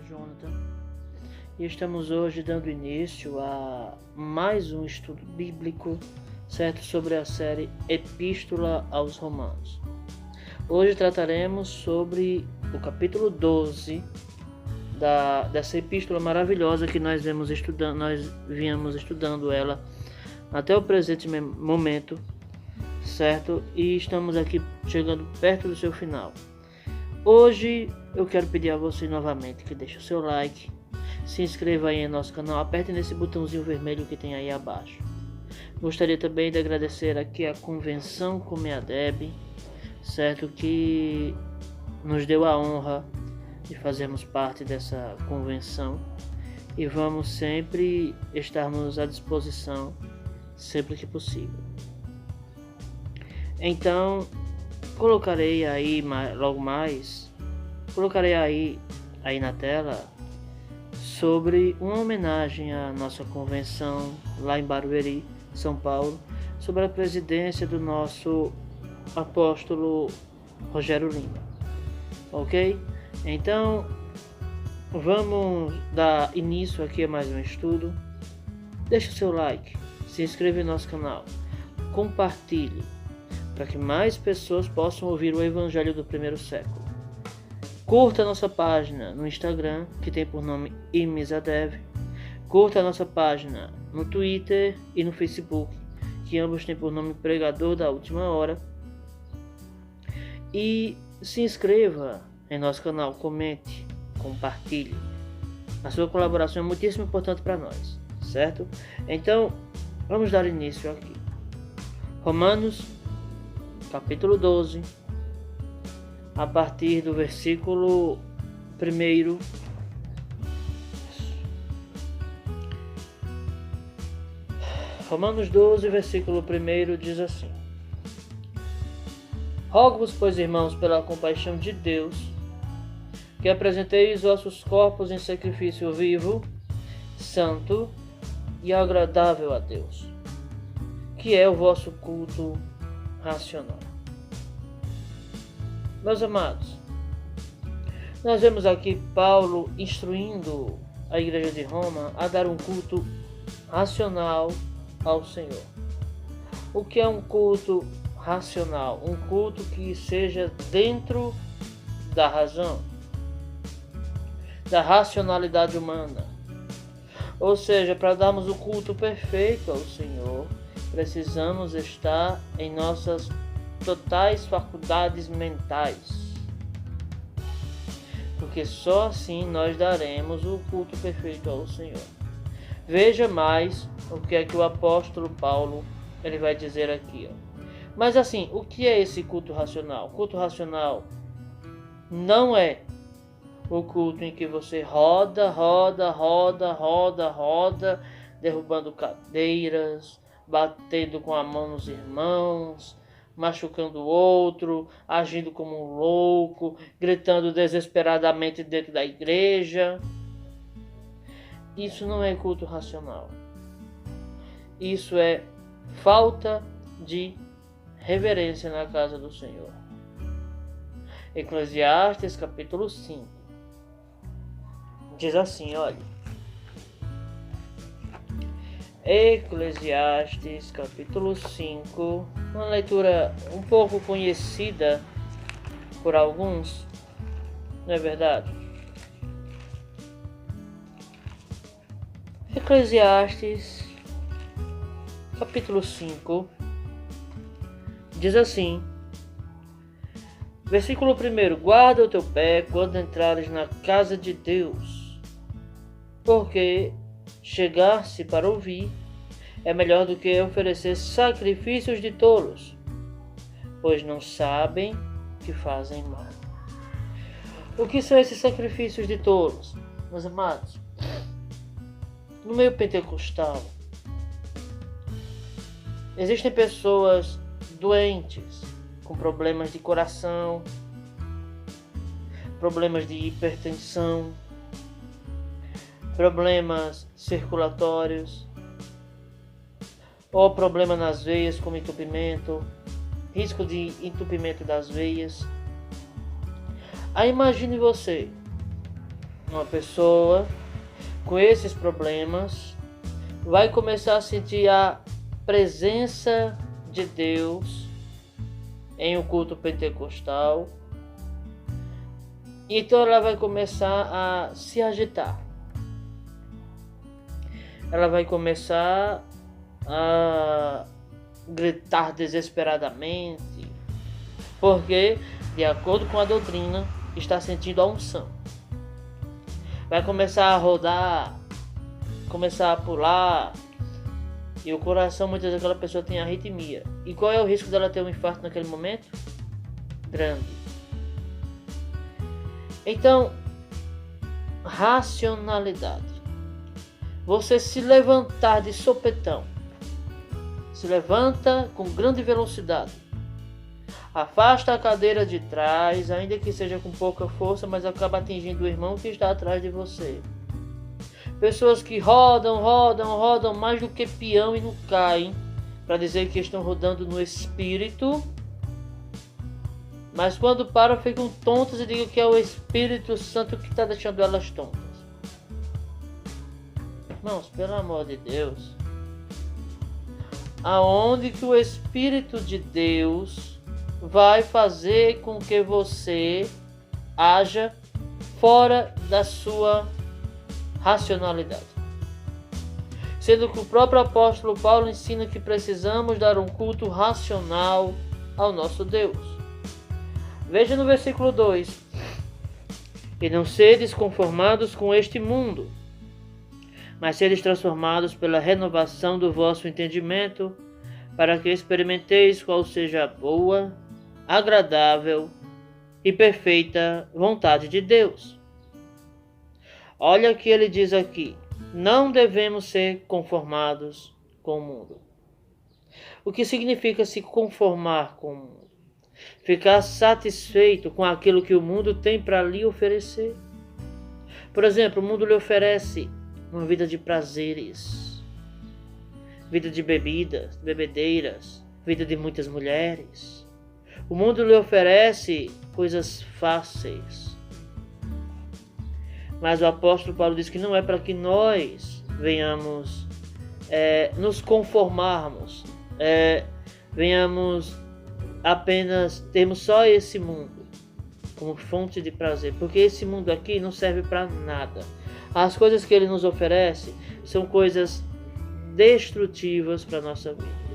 Jonathan e estamos hoje dando início a mais um estudo bíblico, certo? Sobre a série Epístola aos Romanos. Hoje trataremos sobre o capítulo 12 dessa epístola maravilhosa que nós viemos estudando ela até o presente momento, certo? E estamos aqui chegando perto do seu final. Hoje eu quero pedir a você novamente que deixe o seu like, se inscreva aí em nosso canal, aperte nesse botãozinho vermelho que tem aí abaixo. Gostaria também de agradecer aqui a Convenção Comeadeb, certo? Que nos deu a honra de fazermos parte dessa convenção e vamos sempre estarmos à disposição sempre que possível. Então, colocarei aí na tela sobre uma homenagem à nossa convenção lá em Barueri, São Paulo, sobre a presidência do nosso apóstolo Rogério Lima. Ok? Então, vamos dar início aqui a mais um estudo. Deixe o seu like, se inscreva em nosso canal, compartilhe, para que mais pessoas possam ouvir o Evangelho do primeiro século. Curta a nossa página no Instagram, que tem por nome Imisadev. Curta a nossa página no Twitter e no Facebook, que ambos têm por nome Pregador da Última Hora. E se inscreva em nosso canal, comente, compartilhe. A sua colaboração é muitíssimo importante para nós, certo? Então, vamos dar início aqui. Romanos, capítulo 12, a partir do versículo 1. Romanos 12, versículo 1 diz assim: Rogo-vos, pois, irmãos, pela compaixão de Deus, que apresenteis vossos corpos em sacrifício vivo, santo e agradável a Deus, que é o vosso culto racional. Meus amados, nós vemos aqui Paulo instruindo a igreja de Roma a dar um culto racional ao Senhor. O que é um culto racional? Um culto que seja dentro da razão, da racionalidade humana. Ou seja, para darmos o culto perfeito ao Senhor, precisamos estar em nossas totais faculdades mentais, porque só assim nós daremos o culto perfeito ao Senhor. Veja mais o que é que o apóstolo Paulo ele vai dizer aqui. Mas assim, o que é esse culto racional? O culto racional não é o culto em que você roda, derrubando cadeiras, batendo com a mão nos irmãos, machucando o outro, agindo como um louco, gritando desesperadamente dentro da igreja. Isso não é culto racional. Isso é falta de reverência na casa do Senhor. Eclesiastes capítulo 5 diz assim, olha. Eclesiastes capítulo 5, uma leitura um pouco conhecida por alguns, não é verdade? Eclesiastes capítulo 5 diz assim, versículo 1: Guarda o teu pé quando entrares na casa de Deus, porque chegar-se para ouvir é melhor do que oferecer sacrifícios de tolos, pois não sabem que fazem mal. O que são esses sacrifícios de tolos, meus amados? No meio pentecostal, existem pessoas doentes, com problemas de coração, problemas de hipertensão, problemas circulatórios, ou problema nas veias como entupimento, risco de entupimento das veias. Aí imagine você uma pessoa com esses problemas vai começar a sentir a presença de Deus em um culto pentecostal. Então ela vai começar a se agitar. Ela vai começar a gritar desesperadamente, porque, de acordo com a doutrina, está sentindo a unção. Vai começar a rodar, começar a pular, e o coração, muitas vezes, aquela pessoa tem arritmia. E qual é o risco dela ter um infarto naquele momento? Grande. Então, racionalidade. Você se levantar de sopetão, se levanta com grande velocidade, afasta a cadeira de trás, ainda que seja com pouca força, mas acaba atingindo o irmão que está atrás de você. Pessoas que rodam mais do que peão e não caem, para dizer que estão rodando no espírito, mas quando param ficam tontas e digam que é o Espírito Santo que está deixando elas tontas. Irmãos, pelo amor de Deus, aonde que o Espírito de Deus vai fazer com que você haja fora da sua racionalidade? Sendo que o próprio apóstolo Paulo ensina que precisamos dar um culto racional ao nosso Deus. Veja no versículo 2: E não sedes conformados com este mundo, mas sedes transformados pela renovação do vosso entendimento, para que experimenteis qual seja a boa, agradável e perfeita vontade de Deus. Olha o que ele diz aqui: não devemos ser conformados com o mundo. O que significa se conformar com o mundo? Ficar satisfeito com aquilo que o mundo tem para lhe oferecer. Por exemplo, o mundo lhe oferece uma vida de prazeres, vida de bebidas, bebedeiras, vida de muitas mulheres. O mundo lhe oferece coisas fáceis. Mas o apóstolo Paulo diz que não é para que nós venhamos nos conformarmos, venhamos apenas termos só esse mundo como fonte de prazer, porque esse mundo aqui não serve para nada. As coisas que ele nos oferece são coisas destrutivas para a nossa vida.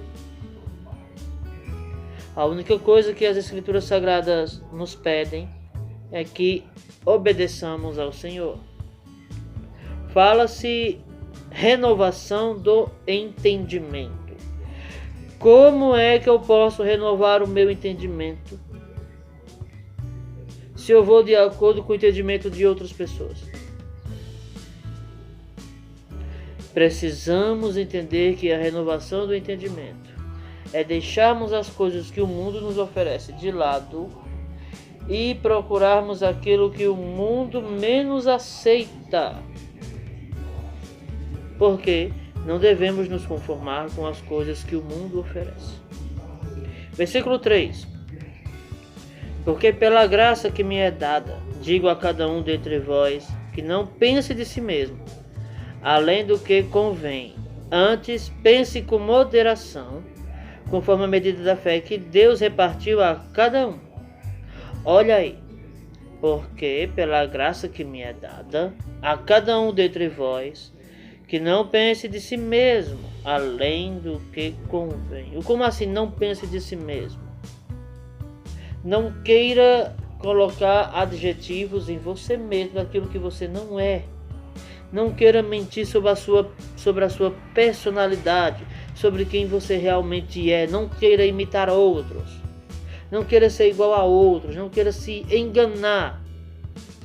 A única coisa que as Escrituras Sagradas nos pedem é que obedeçamos ao Senhor. Fala-se renovação do entendimento. Como é que eu posso renovar o meu entendimento se eu vou de acordo com o entendimento de outras pessoas? Precisamos entender que a renovação do entendimento é deixarmos as coisas que o mundo nos oferece de lado e procurarmos aquilo que o mundo menos aceita. Porque não devemos nos conformar com as coisas que o mundo oferece. Versículo 3: Porque pela graça que me é dada, digo a cada um dentre vós, que não pense de si mesmo, além do que convém. Antes, pense com moderação, conforme a medida da fé que Deus repartiu a cada um. Olha aí. Porque pela graça que me é dada, a cada um dentre vós, que não pense de si mesmo, além do que convém. Como assim não pense de si mesmo? Não queira colocar adjetivos em você mesmo, daquilo que você não é. Não queira mentir sobre a sua personalidade, sobre quem você realmente é. Não queira imitar outros. Não queira ser igual a outros. Não queira se enganar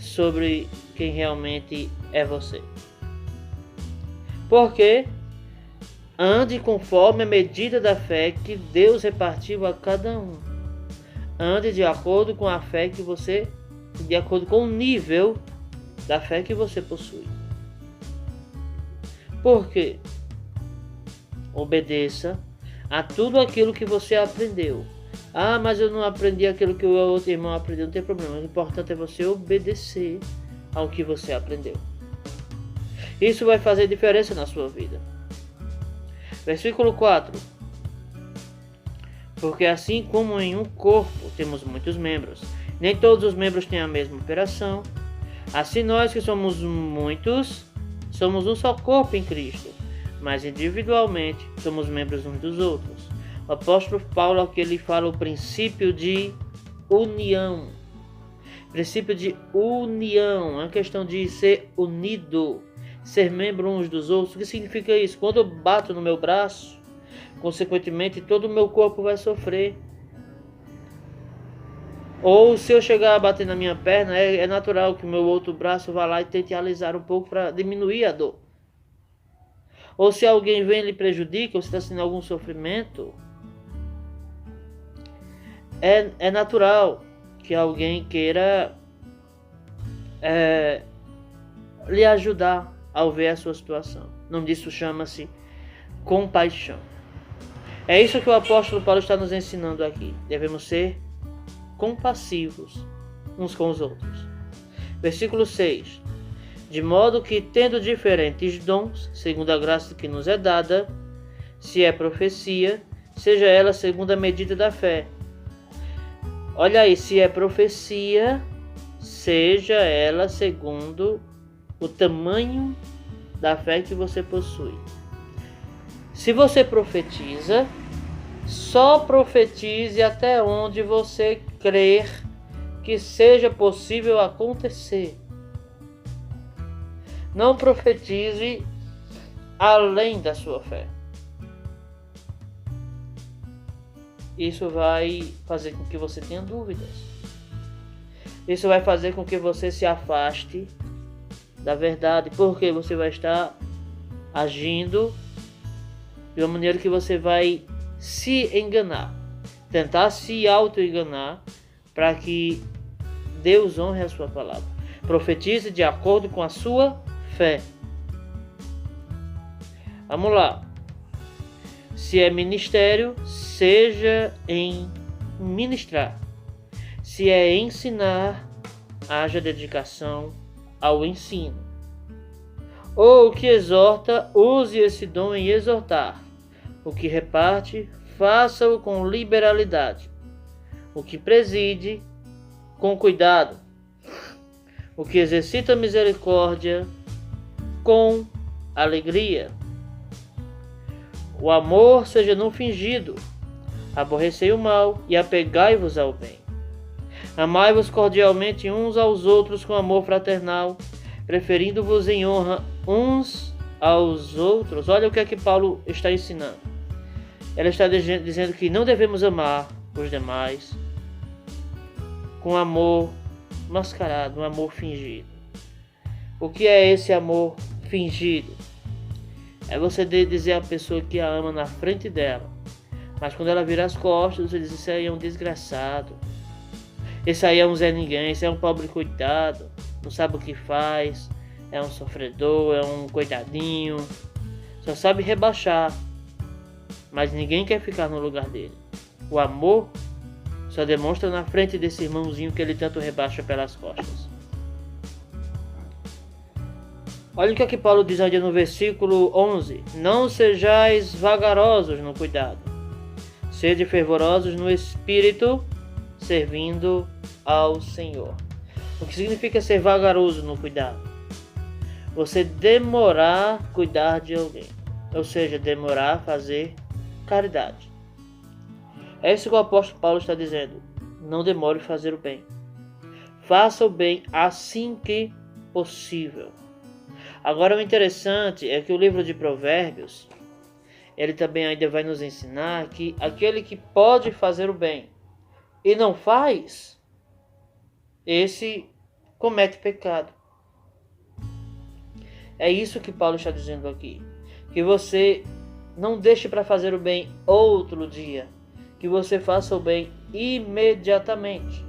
sobre quem realmente é você. Porque ande conforme a medida da fé que Deus repartiu a cada um. Ande de acordo com a fé que você, de acordo com o nível da fé que você possui. Por quê? Obedeça a tudo aquilo que você aprendeu. Mas eu não aprendi aquilo que o outro irmão aprendeu, não tem problema. O importante é você obedecer ao que você aprendeu. Isso vai fazer diferença na sua vida. Versículo 4. Porque assim como em um corpo temos muitos membros, nem todos os membros têm a mesma operação, assim nós que somos muitos, somos um só corpo em Cristo, mas individualmente somos membros uns dos outros. O apóstolo Paulo aqui ele fala o princípio de união. Princípio de união, é uma questão de ser unido, ser membro uns dos outros. O que significa isso? Quando eu bato no meu braço, consequentemente todo o meu corpo vai sofrer. Ou se eu chegar a bater na minha perna, é natural que o meu outro braço vá lá e tente alisar um pouco para diminuir a dor. Ou se alguém vem e lhe prejudica, ou se está sentindo algum sofrimento, é natural que alguém queira lhe ajudar ao ver a sua situação. O nome disso chama-se compaixão. É isso que o apóstolo Paulo está nos ensinando aqui. Devemos ser compassivos uns com os outros. Versículo 6. De modo que, tendo diferentes dons, segundo a graça que nos é dada, se é profecia, seja ela segundo a medida da fé. Olha aí, se é profecia, seja ela segundo o tamanho da fé que você possui. Se você profetiza, só profetize até onde você crer que seja possível acontecer. Não profetize além da sua fé. Isso vai fazer com que você tenha dúvidas. Isso vai fazer com que você se afaste da verdade, porque você vai estar agindo de uma maneira que você vai se enganar, tentar se auto-enganar para que Deus honre a sua palavra. Profetize de acordo com a sua fé. Vamos lá. Se é ministério, seja em ministrar. Se é ensinar, haja dedicação ao ensino. Ou o que exorta, use esse dom em exortar. O que reparte, faça-o com liberalidade. O que preside, com cuidado. O que exercita misericórdia, com alegria. O amor seja não fingido. Aborrecei o mal e apegai-vos ao bem. Amai-vos cordialmente uns aos outros com amor fraternal, preferindo-vos em honra uns aos outros. Olha o que é que Paulo está ensinando. Ela está dizendo que não devemos amar os demais com amor mascarado, um amor fingido. O que é esse amor fingido? É você dizer à pessoa que a ama na frente dela, mas quando ela vira as costas, você diz: isso aí é um desgraçado, esse aí é um Zé Ninguém, esse é um pobre coitado, não sabe o que faz, é um sofredor, é um coitadinho, só sabe rebaixar, mas ninguém quer ficar no lugar dele. O amor só demonstra na frente desse irmãozinho que ele tanto rebaixa pelas costas. Olha o que aqui Paulo diz ainda no versículo 11. Não sejais vagarosos no cuidado. Sede fervorosos no espírito, servindo ao Senhor. O que significa ser vagaroso no cuidado? Você demorar a cuidar de alguém. Ou seja, demorar a fazer caridade. É isso que o apóstolo Paulo está dizendo. Não demore a fazer o bem. Faça o bem assim que possível. Agora o interessante é que o livro de Provérbios, ele também ainda vai nos ensinar que aquele que pode fazer o bem e não faz, esse comete pecado. É isso que Paulo está dizendo aqui. Que você não deixe para fazer o bem outro dia. Que você faça o bem imediatamente.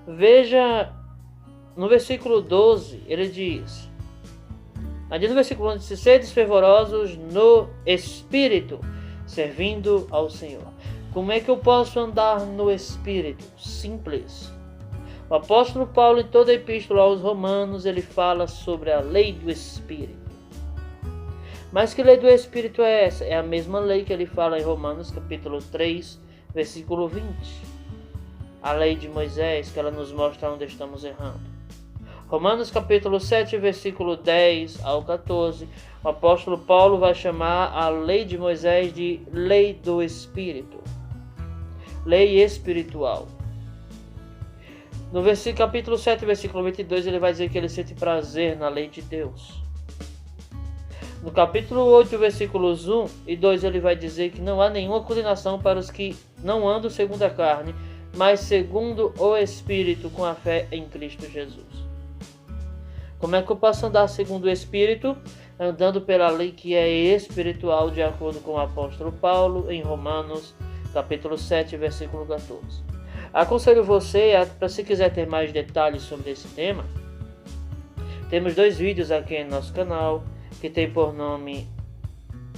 Veja no versículo 12, ele diz, ali no versículo 11, sedes fervorosos no Espírito, servindo ao Senhor. Como é que eu posso andar no Espírito? Simples. O apóstolo Paulo, em toda a epístola aos Romanos, ele fala sobre a lei do Espírito. Mas que lei do Espírito é essa? É a mesma lei que ele fala em Romanos capítulo 3, versículo 20. A lei de Moisés, que ela nos mostra onde estamos errando. Romanos capítulo 7, versículo 10 ao 14, o apóstolo Paulo vai chamar a lei de Moisés de lei do Espírito. Lei espiritual. No capítulo 7, versículo 22, ele vai dizer que ele sente prazer na lei de Deus. No capítulo 8, versículos 1 e 2, ele vai dizer que não há nenhuma condenação para os que não andam segundo a carne, mas segundo o Espírito, com a fé em Cristo Jesus. Como é que eu posso andar segundo o Espírito? Andando pela lei que é espiritual, de acordo com o apóstolo Paulo, em Romanos, capítulo 7, versículo 14. Aconselho você, para se quiser ter mais detalhes sobre esse tema, temos 2 vídeos aqui em nosso canal, que tem por nome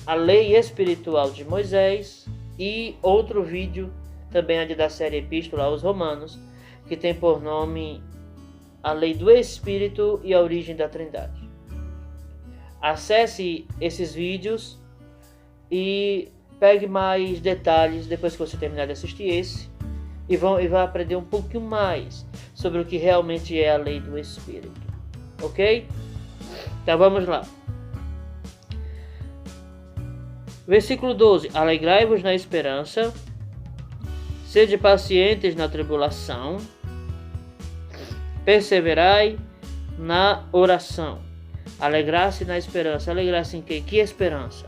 A Lei Espiritual de Moisés, e outro vídeo, também da série Epístola aos Romanos, que tem por nome A Lei do Espírito e a Origem da Trindade. Acesse esses vídeos e pegue mais detalhes depois que você terminar de assistir esse, e vai aprender um pouquinho mais sobre o que realmente é a lei do Espírito. Ok? Então vamos lá. Versículo 12. Alegrai-vos na esperança, sede pacientes na tribulação, perseverai na oração. Alegrar-se na esperança. Alegrar-se em quê? Que esperança?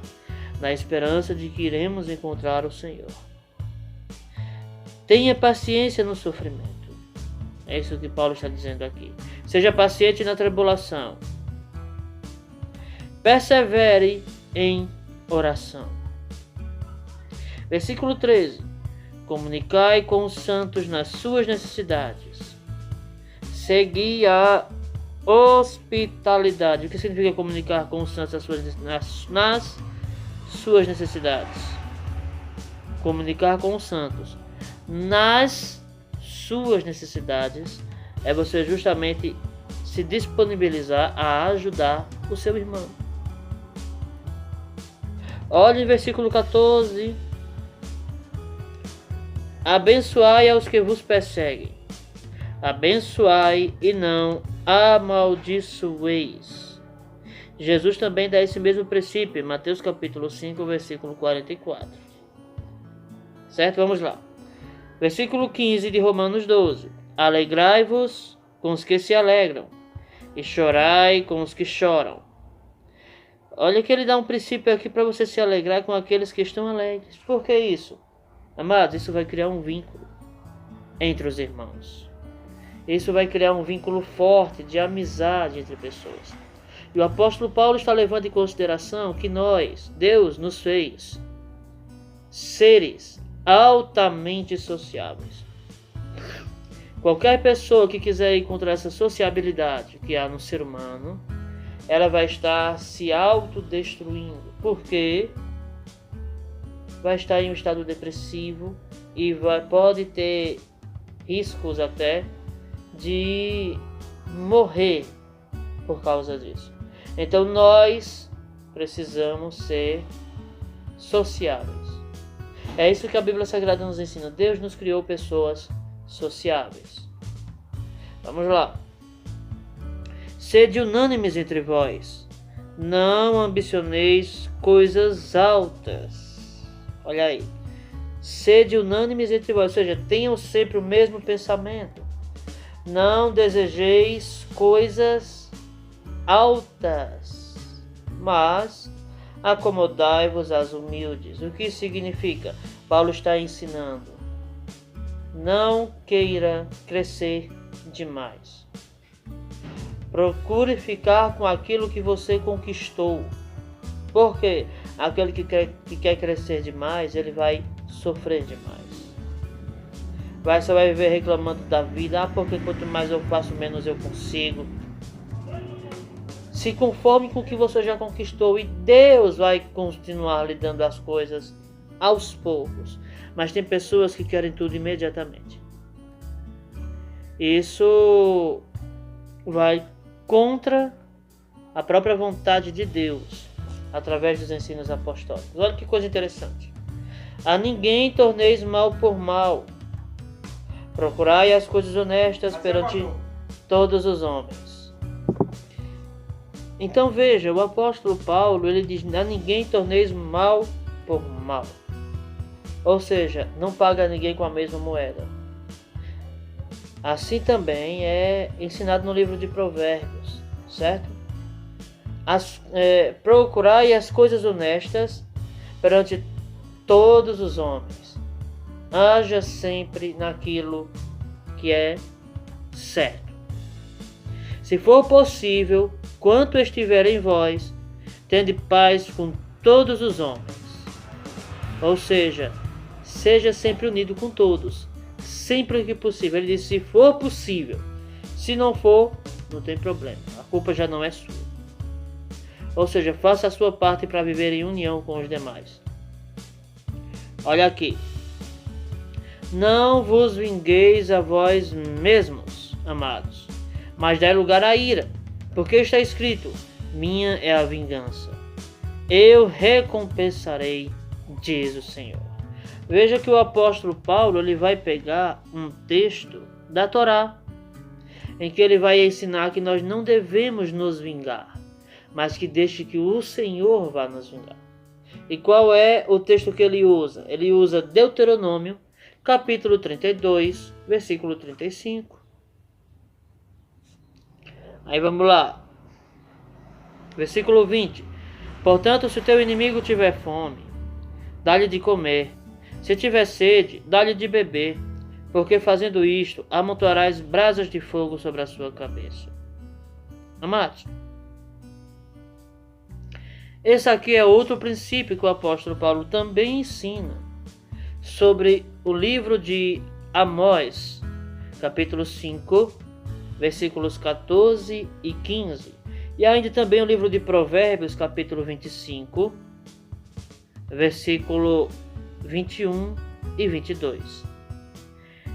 Na esperança de que iremos encontrar o Senhor. Tenha paciência no sofrimento. É isso que Paulo está dizendo aqui. Seja paciente na tribulação. Persevere em oração. Versículo 13. Comunicai com os santos nas suas necessidades. Segui a hospitalidade. O que significa comunicar com os santos nas suas necessidades? Comunicar com os santos nas suas necessidades é você justamente se disponibilizar a ajudar o seu irmão. Olha em versículo 14. Abençoai aos que vos perseguem. Abençoai e não amaldiçoeis. Jesus também dá esse mesmo princípio em Mateus capítulo 5, versículo 44. Certo? Vamos lá. Versículo 15 de Romanos 12. Alegrai-vos com os que se alegram, e chorai com os que choram. Olha que ele dá um princípio aqui para você se alegrar com aqueles que estão alegres. Por que isso? Amados, isso vai criar um vínculo entre os irmãos. Isso vai criar um vínculo forte de amizade entre pessoas. E o apóstolo Paulo está levando em consideração que Deus nos fez seres altamente sociáveis. Qualquer pessoa que quiser encontrar essa sociabilidade que há no ser humano, ela vai estar se autodestruindo, porque vai estar em um estado depressivo e pode ter riscos até de morrer por causa disso. Então nós precisamos ser sociáveis. É isso que a Bíblia Sagrada nos ensina. Deus nos criou pessoas sociáveis. Vamos lá. Sede unânimes entre vós. Não ambicioneis coisas altas. Olha aí. Sede unânimes entre vós. Ou seja, tenham sempre o mesmo pensamento. Não desejeis coisas altas, mas acomodai-vos às humildes. O que significa? Paulo está ensinando: não queira crescer demais. Procure ficar com aquilo que você conquistou. Porque aquele que quer crescer demais, ele vai sofrer demais. Você vai viver reclamando da vida. Porque quanto mais eu faço, menos eu consigo. Se conforme com o que você já conquistou, e Deus vai continuar lhe dando as coisas aos poucos. Mas tem pessoas que querem tudo imediatamente. Isso vai contra a própria vontade de Deus, através dos ensinos apostólicos. Olha que coisa interessante. A ninguém torneis mal por mal. Procurai as coisas honestas perante todos os homens. Então veja, o apóstolo Paulo, ele diz: a ninguém torneis mal por mal. Ou seja, não paga ninguém com a mesma moeda. Assim também é ensinado no livro de Provérbios, certo? Procurai as coisas honestas perante todos os homens. Haja sempre naquilo que é certo. Se for possível, quanto estiver em vós, tende paz com todos os homens. Ou seja, seja sempre unido com todos, sempre que possível. Ele diz: se for possível. Se não for, não tem problema. A culpa já não é sua. Ou seja, faça a sua parte para viver em união com os demais. Olha aqui. Não vos vingueis a vós mesmos, amados, mas dai lugar à ira, porque está escrito: minha é a vingança, eu recompensarei, diz o Senhor. Veja que o apóstolo Paulo, ele vai pegar um texto da Torá, em que ele vai ensinar que nós não devemos nos vingar, mas que deixe que o Senhor vá nos vingar. E qual é o texto que ele usa? Ele usa Deuteronômio, capítulo 32, versículo 35. Aí vamos lá. Versículo 20. Portanto, se o teu inimigo tiver fome, dá-lhe de comer. Se tiver sede, dá-lhe de beber, porque fazendo isto, amontoarás brasas de fogo sobre a sua cabeça. Amados, esse aqui é outro princípio que o apóstolo Paulo também ensina sobre o livro de Amós, capítulo 5, versículos 14 e 15. E ainda também o livro de Provérbios, capítulo 25, versículo 21 e 22.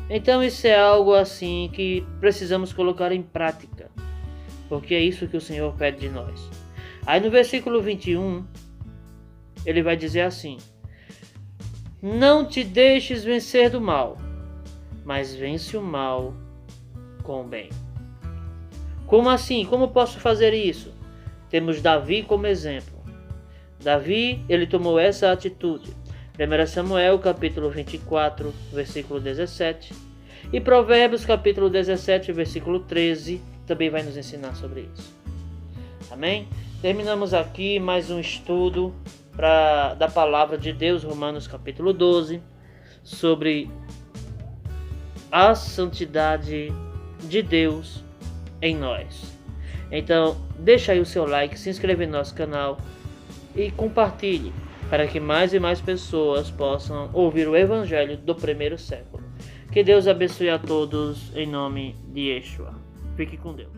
Então isso é algo assim que precisamos colocar em prática, porque é isso que o Senhor pede de nós. Aí no versículo 21, ele vai dizer assim: não te deixes vencer do mal, mas vence o mal com o bem. Como assim? Como posso fazer isso? Temos Davi como exemplo. Davi, ele tomou essa atitude. 1 Samuel, capítulo 24, versículo 17. E Provérbios, capítulo 17, versículo 13, também vai nos ensinar sobre isso. Amém? Terminamos aqui mais um estudo da palavra de Deus, Romanos, capítulo 12, sobre a santidade de Deus em nós. Então, deixa aí o seu like, se inscreve no nosso canal e compartilhe, para que mais e mais pessoas possam ouvir o Evangelho do primeiro século. Que Deus abençoe a todos em nome de Yeshua. Fique com Deus.